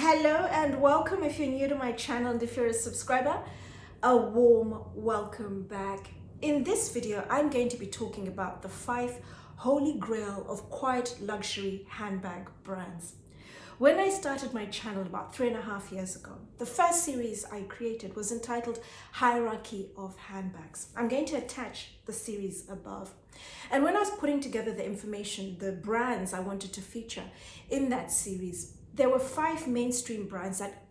Hello and welcome if you're new to my channel, and if you're a subscriber, a warm welcome back. In this video, I'm going to be talking about the 5 holy grail of quiet luxury handbag brands. When I started my channel about 3.5 years ago, the first series I created was entitled Hierarchy of Handbags. I'm going to attach the series above. And when I was putting together the information, the brands I wanted to feature in that series, there were 5 mainstream brands that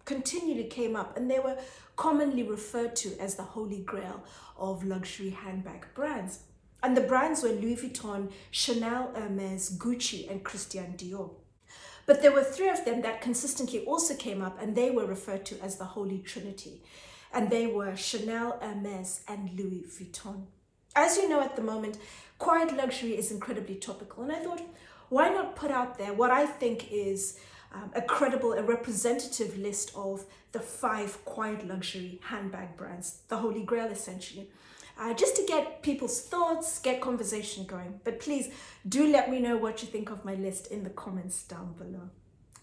continually came up, and they were commonly referred to as the holy grail of luxury handbag brands. And the brands were Louis Vuitton, Chanel, Hermès, Gucci, and Christian Dior. But there were 3 of them that consistently also came up, and they were referred to as the Holy Trinity. And they were Chanel, Hermès, and Louis Vuitton. As you know, at the moment, quiet luxury is incredibly topical. And I thought, why not put out there what I think is a credible, a representative list of the 5 quiet luxury handbag brands, the Holy Grail essentially, just to get people's thoughts, get conversation going. But please do let me know what you think of my list in the comments down below.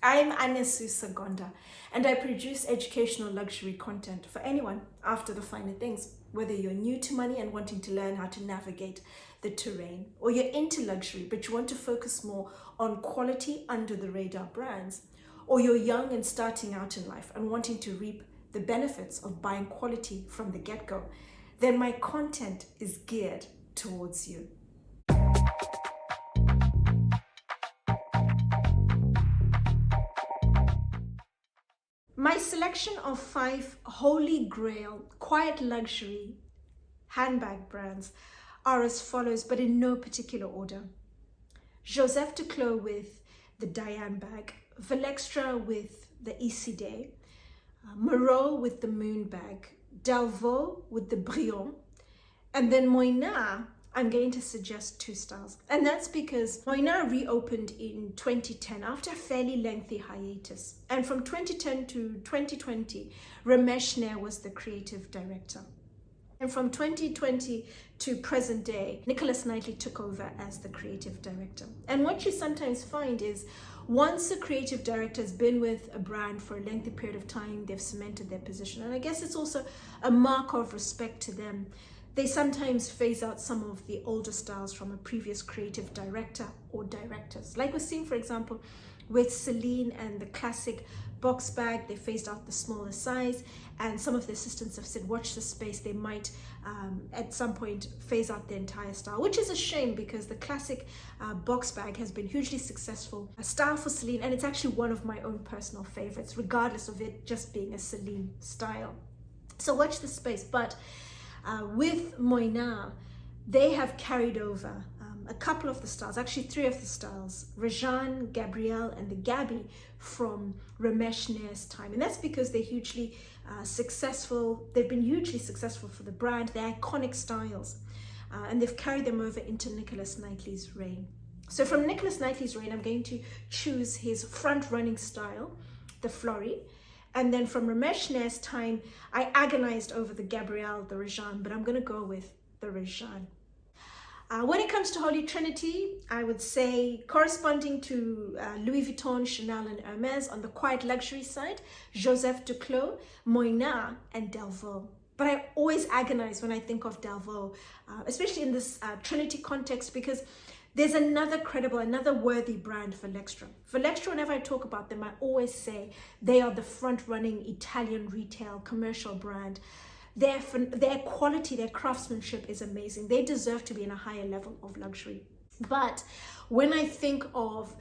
I'm Anesu Sagonda, and I produce educational luxury content for anyone after the finer things, whether you're new to money and wanting to learn how to navigate the terrain, or you're into luxury but you want to focus more on quality under the radar brands, or you're young and starting out in life and wanting to reap the benefits of buying quality from the get-go, then my content is geared towards you. My selection of 5 holy grail, quiet luxury handbag brands are as follows, but in no particular order. Joseph Duclos with the Diane bag, Valextra with the Isside, Moreau with the Moon bag, Delvaux with the Brillant, and then Moynat. I'm going to suggest 2 styles, and that's because Moynat reopened in 2010 after a fairly lengthy hiatus, and from 2010 to 2020 Ramesh Nair was the creative director, and from 2020 to present day Nicholas Knightley took over as the creative director. And what you sometimes find is, once a creative director has been with a brand for a lengthy period of time, they've cemented their position, and I guess it's also a mark of respect to them. They sometimes phase out some of the older styles from a previous creative director or directors. Like we're seeing, for example, with Celine and the classic box bag, they phased out the smaller size, and some of the assistants have said, watch the space, they might at some point phase out the entire style, which is a shame because the classic box bag has been hugely successful, a style for Celine, and it's actually one of my own personal favorites, regardless of it just being a Celine style. So watch the space. But with Moynat, they have carried over a couple of the styles, actually 3 of the styles, Rejane, Gabrielle, and the Gabi from Ramesh Nair's time. And that's because they're hugely successful. They've been hugely successful for the brand. They're iconic styles, and they've carried them over into Nicholas Knightley's reign. So from Nicholas Knightley's reign, I'm going to choose his front-running style, the Flory. And then from Ramesh Nair's time, I agonized over the Gabrielle, the Rejane, but I'm going to go with the Rejane. When it comes to Holy Trinity, I would say corresponding to Louis Vuitton, Chanel, and Hermès on the quiet luxury side, Joseph Duclos, Moynat, and Delvaux. But I always agonize when I think of Delvaux, especially in this Trinity context, because there's another credible, another worthy brand, Valextra. Valextra, whenever I talk about them, I always say they are the front-running Italian retail commercial brand. Their quality, their craftsmanship is amazing. They deserve to be in a higher level of luxury. But when I think of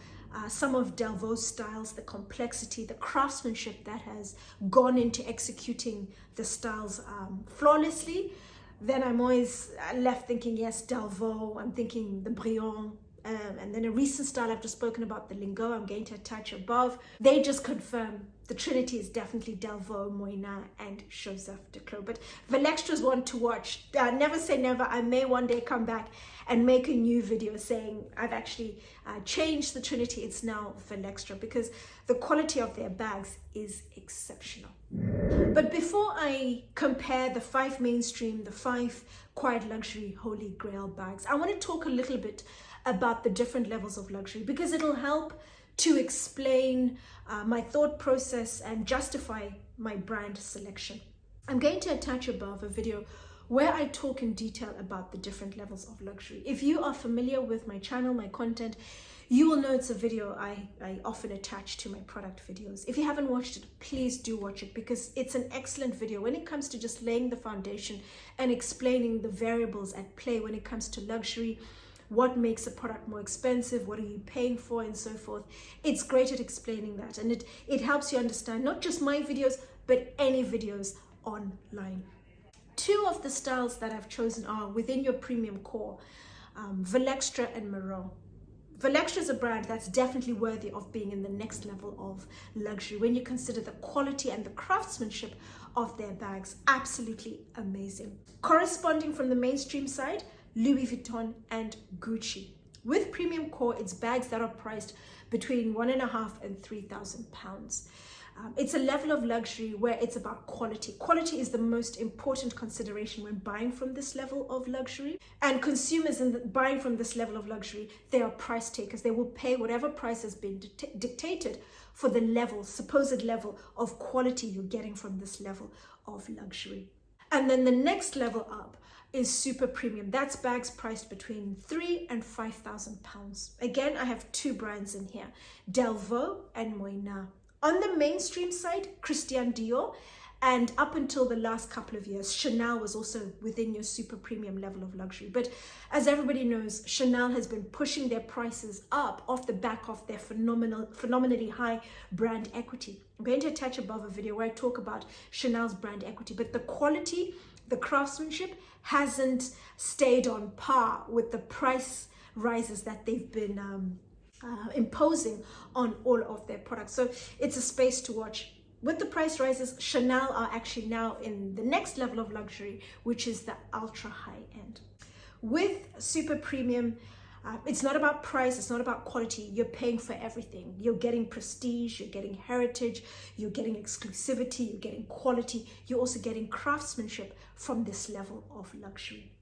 some of Delvaux's styles, the complexity, the craftsmanship that has gone into executing the styles flawlessly, then I'm always left thinking, yes, Delvaux, I'm thinking the Brillant, and then a recent style I've just spoken about, the Lingot, I'm going to attach above. They just confirm the Trinity is definitely Delvaux, Moynat, and Joseph Duclos. But Valextra's one to watch. Never say never. I may one day come back and make a new video saying I've actually changed the Trinity. It's now Valextra, because the quality of their bags is exceptional. But before I compare the 5 mainstream, the 5 quiet luxury holy grail bags, I want to talk a little bit about the different levels of luxury, because it'll help to explain my thought process and justify my brand selection. I'm going to attach above a video where I talk in detail about the different levels of luxury. If you are familiar with my channel, my content, you will know it's a video I often attach to my product videos. If you haven't watched it, please do watch it, because it's an excellent video when it comes to just laying the foundation and explaining the variables at play when it comes to luxury, what makes a product more expensive, what are you paying for, and so forth. It's great at explaining that, and it helps you understand not just my videos, but any videos online. Two of the styles that I've chosen are within your premium core, Valextra and Moreau. Valextra is a brand that's definitely worthy of being in the next level of luxury when you consider the quality and the craftsmanship of their bags. Absolutely amazing. Corresponding from the mainstream side, Louis Vuitton and Gucci. With premium core, it's bags that are priced between £1,500 and £3,000. It's a level of luxury where it's about quality. Quality is the most important consideration when buying from this level of luxury. And consumers buying from this level of luxury, they are price takers. They will pay whatever price has been dictated for the level, supposed level of quality you're getting from this level of luxury. And then the next level up is super premium. That's bags priced between £3,000 and £5,000. Again, I have two brands in here, Delvaux and Moina. On the mainstream side, Christian Dior, and up until the last couple of years, Chanel was also within your super premium level of luxury. But as everybody knows, Chanel has been pushing their prices up off the back of their phenomenally high brand equity. I'm going to attach above a video where I talk about Chanel's brand equity, but the quality, the craftsmanship hasn't stayed on par with the price rises that they've been imposing on all of their products. So it's a space to watch. With the price rises, Chanel are actually now in the next level of luxury, which is the ultra high end. With super premium, it's not about price, it's not about quality. You're paying for everything. You're getting prestige, you're getting heritage, you're getting exclusivity, you're getting quality, you're also getting craftsmanship from this level of luxury.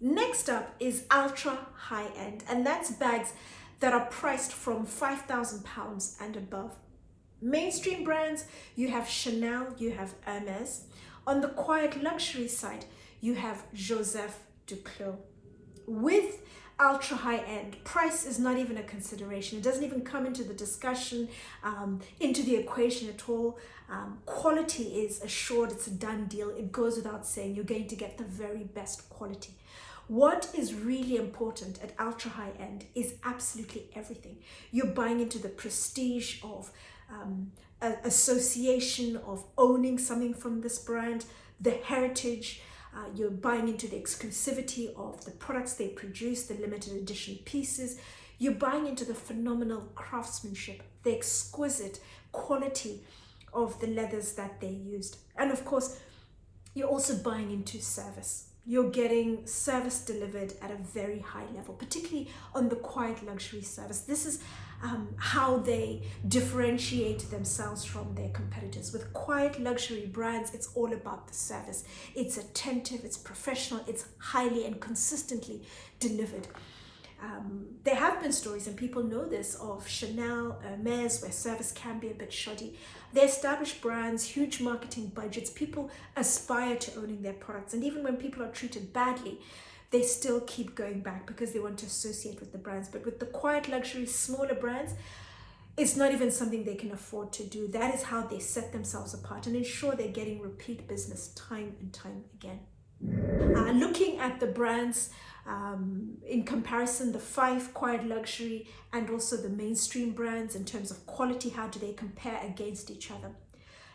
Next up is ultra high end, and that's bags that are priced from £5,000 and above. Mainstream brands, you have Chanel, you have Hermès. On the quiet luxury side, you have Joseph Duclos. With ultra high end, price is not even a consideration. It doesn't even come into the discussion, into the equation at all. Quality is assured, it's a done deal. It goes without saying, you're going to get the very best quality. What is really important at ultra high end is absolutely everything. You're buying into the prestige of association, of owning something from this brand, the heritage. You're buying into the exclusivity of the products they produce, the limited edition pieces. You're buying into the phenomenal craftsmanship, the exquisite quality of the leathers that they used. And of course, you're also buying into service. You're getting service delivered at a very high level, particularly on the quiet luxury service. This is how they differentiate themselves from their competitors. With quiet luxury brands, it's all about the service. It's attentive, it's professional, it's highly and consistently delivered. There have been stories, and people know this, of Chanel, Hermès, where service can be a bit shoddy. They're established brands, huge marketing budgets. People aspire to owning their products. And even when people are treated badly, they still keep going back because they want to associate with the brands. But with the quiet luxury, smaller brands, it's not even something they can afford to do. That is how they set themselves apart and ensure they're getting repeat business time and time again. Looking at the brands, in comparison, the 5 quiet luxury and also the mainstream brands in terms of quality, how do they compare against each other?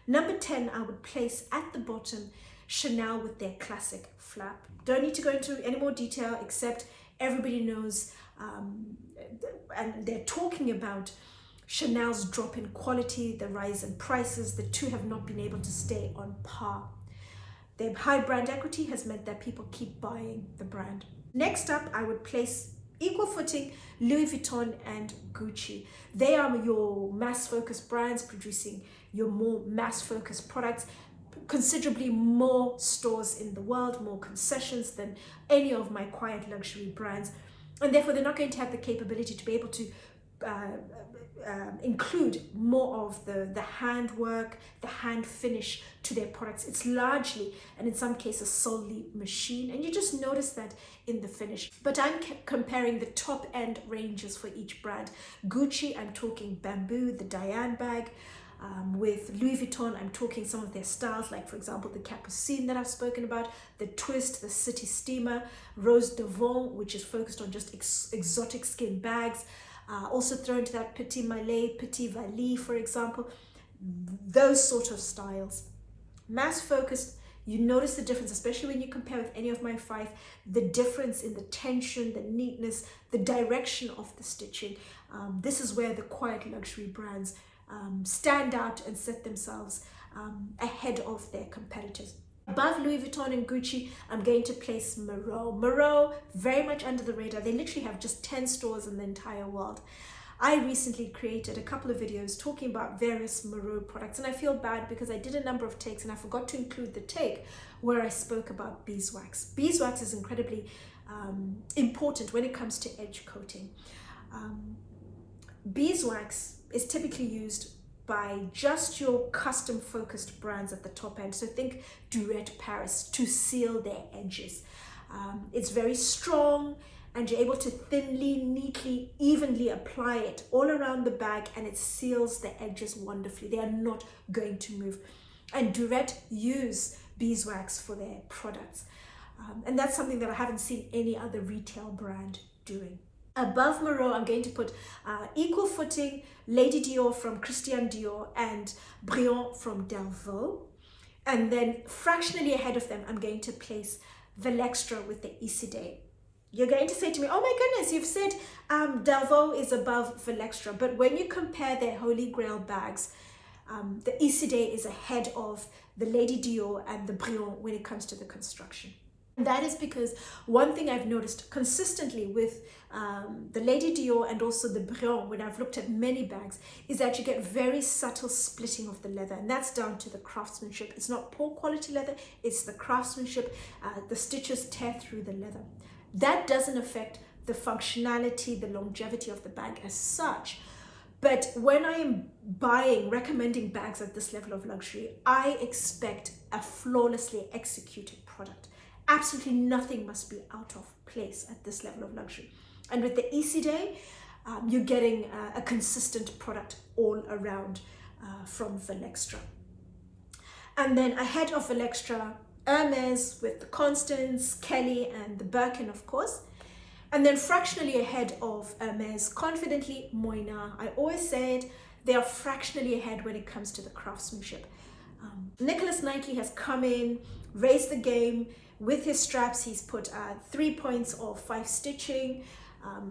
Number 10, I would place at the bottom Chanel with their classic flap. Don't need to go into any more detail, except everybody knows, and they're talking about Chanel's drop in quality, the rise in prices. The two have not been able to stay on par. Their high brand equity has meant that people keep buying the brand. Next up, I would place equal footing Louis Vuitton and Gucci. They are your mass-focused brands producing your more mass-focused products, considerably more stores in the world, more concessions than any of my quiet luxury brands. And therefore, they're not going to have the capability to be able to include more of the handwork, the hand finish to their products. It's largely, and in some cases solely, machine, and you just notice that in the finish. But I'm comparing the top end ranges for each brand. Gucci, I'm talking bamboo, the Diane bag. With Louis Vuitton, I'm talking some of their styles, like for example the Capucine that I've spoken about, the Twist, the City Steamer, Rose Devon, which is focused on just exotic skin bags. Also throw into that Petit Malais, Petit Valise, for example, those sort of styles. Mass focused, you notice the difference, especially when you compare with any of my 5, the difference in the tension, the neatness, the direction of the stitching. This is where the quiet luxury brands stand out and set themselves ahead of their competitors. Above Louis Vuitton and Gucci, I'm going to place Moreau. Moreau, very much under the radar. They literally have just 10 stores in the entire world. I recently created a couple of videos talking about various Moreau products, and I feel bad because I did a number of takes and I forgot to include the take where I spoke about beeswax. Beeswax is incredibly important when it comes to edge coating. Beeswax is typically used by just your custom focused brands at the top end. So think Duret Paris, to seal their edges. It's very strong and you're able to thinly, neatly, evenly apply it all around the bag, and it seals the edges wonderfully. They are not going to move. And Duret use beeswax for their products. And that's something that I haven't seen any other retail brand doing. Above Moreau, I'm going to put equal footing, Lady Dior from Christian Dior and Briand from Delvaux. And then fractionally ahead of them, I'm going to place Velextra with the Isside. You're going to say to me, oh my goodness, you've said Delvaux is above Velextra. But when you compare their Holy Grail bags, the Isside is ahead of the Lady Dior and the Briand when it comes to the construction. And that is because one thing I've noticed consistently with the Lady Dior and also the Briand, when I've looked at many bags, is that you get very subtle splitting of the leather, and that's down to the craftsmanship. It's not poor quality leather, it's the craftsmanship. The stitches tear through the leather. That doesn't affect the functionality, the longevity of the bag as such. But when I am recommending bags at this level of luxury, I expect a flawlessly executed product. Absolutely nothing must be out of place at this level of luxury. And with the Isside, you're getting a consistent product all around from Velextra. And then ahead of Velextra, Hermès with the Constance, Kelly, and the Birkin, of course. And then fractionally ahead of Hermès, confidently, Moina. I always say it, they are fractionally ahead when it comes to the craftsmanship. Nicholas Knightley has come in, raised the game. With his straps, he's put 3 points of 5 stitching,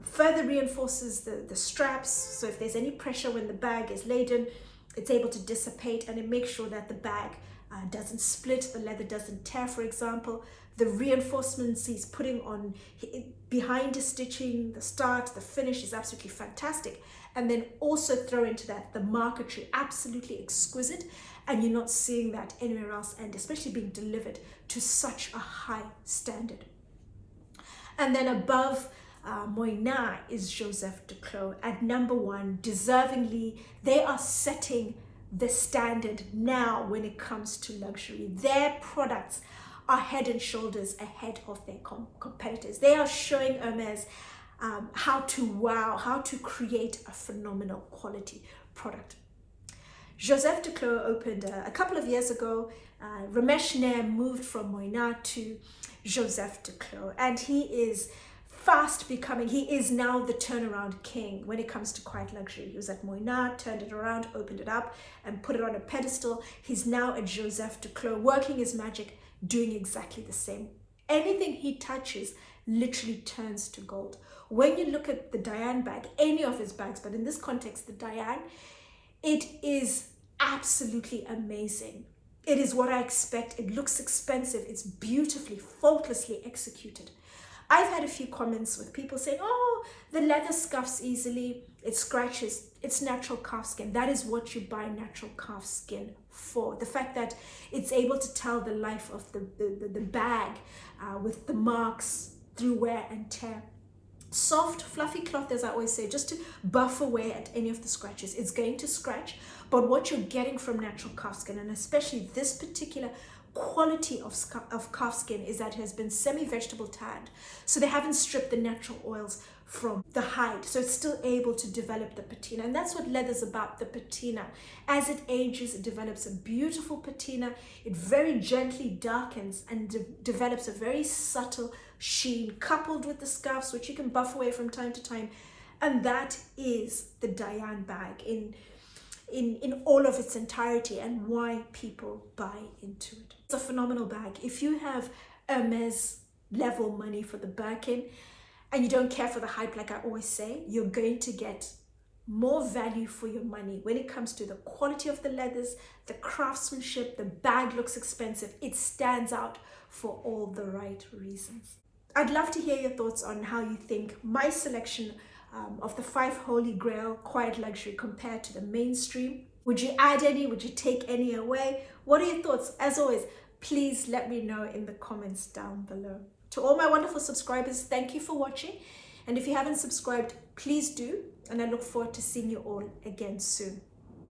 further reinforces the straps. So if there's any pressure when the bag is laden, it's able to dissipate, and it makes sure that the bag doesn't split, the leather doesn't tear, for example. The reinforcements he's putting on behind his stitching, the start, the finish is absolutely fantastic. And then also throw into that the marquetry, absolutely exquisite. And you're not seeing that anywhere else, and especially being delivered to such a high standard. And then above Moina is Joseph Duclos at number 1. Deservingly, they are setting the standard now when it comes to luxury. Their products are head and shoulders ahead of their competitors. They are showing Hermès how to wow, how to create a phenomenal quality product. Joseph Duclos opened a couple of years ago. Ramesh Nair moved from Moina to Joseph Duclos, and he is fast becoming, he is now the turnaround king when it comes to quiet luxury. He was at Moina, turned it around, opened it up and put it on a pedestal. He's now at Joseph Duclos, working his magic, doing exactly the same. Anything he touches literally turns to gold. When you look at the Diane bag, any of his bags, but in this context, the Diane, it is absolutely amazing. It is what I expect. It looks expensive. It's beautifully, faultlessly executed. I've had a few comments with people saying, oh, the leather scuffs easily, it scratches, it's natural calf skin. That is what you buy natural calf skin for. The fact that it's able to tell the life of the bag with the marks through wear and tear. Soft, fluffy cloth, as I always say, just to buff away at any of the scratches. It's going to scratch, but what you're getting from natural calf skin, and especially this particular quality of calf skin, is that it has been semi-vegetable tanned. So they haven't stripped the natural oils from the hide, so it's still able to develop the patina. And that's what leather's about, the patina. As it ages, it develops a beautiful patina. It very gently darkens and develops a very subtle sheen, coupled with the scarves, which you can buff away from time to time. And that is the Diane bag in all of its entirety, and why people buy into it. It's a phenomenal bag. If you have Hermès level money for the Birkin and you don't care for the hype, like I always say, you're going to get more value for your money when it comes to the quality of the leathers, the craftsmanship. The bag looks expensive. It stands out for all the right reasons. I'd love to hear your thoughts on how you think my selection of the 5 Holy Grail quiet luxury compared to the mainstream. Would you add any? Would you take any away? What are your thoughts? As always, please let me know in the comments down below. To all my wonderful subscribers, thank you for watching. And if you haven't subscribed, please do. And I look forward to seeing you all again soon.